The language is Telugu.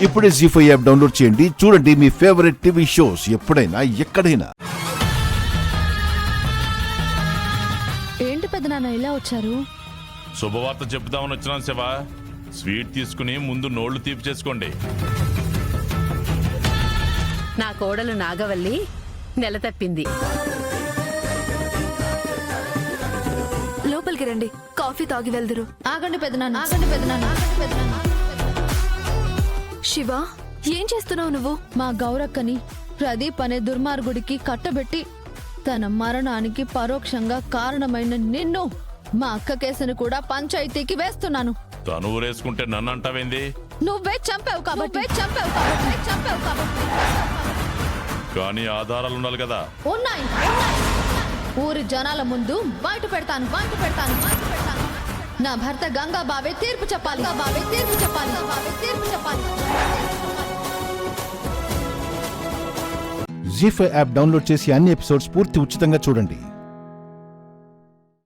ఇప్పుడే జీ5 యాప్ డౌన్లోడ్ చేయండి. చూడండి మీ ఫేవరెట్ టీవీ షోస్ ఎప్పుడైనా ఎక్కడైనా. ఏంటి పెద్దనాన్న ఇలా వచ్చారు? శుభవార్త చెప్తామని వచ్చినాను శివ. స్వీట్ తీసుకుని ముందు నోళ్లు తీపి చేసుకోండి. నా కోడలు నాగవల్లి నెల తప్పింది. లోపలికి రండి, కాఫీ తాగి వెళ్దురు. ఆగండి పెద్దనాన్న, ఆగండి పెద్దనాన్న. శివ, ఏం చేస్తున్నావు నువ్వు? మా గౌరక్కని ప్రదీప్ అనే దుర్మార్గుడికి కట్టబెట్టి తన మరణానికి పరోక్షంగా కారణమైన నిన్ను, మా అక్క కేసును కూడా పంచాయతీకి వేస్తున్నాను. తను ఊరేసుకుంటే నన్ను అంటావేంది? నువ్వే చంపావు కాబట్టి. కానీ ఆధారాలు ఉండాలి కదా. ఉన్నాయి. ఊరి జనాల ముందు బయట పెడతాను. నా భర్త గంగా బావే తీర్పు చెప్పాలి. జీ5 యాప్ డౌన్లోడ్ చేసి అన్ని ఎపిసోడ్స్ పూర్తి ఉచితంగా చూడండి.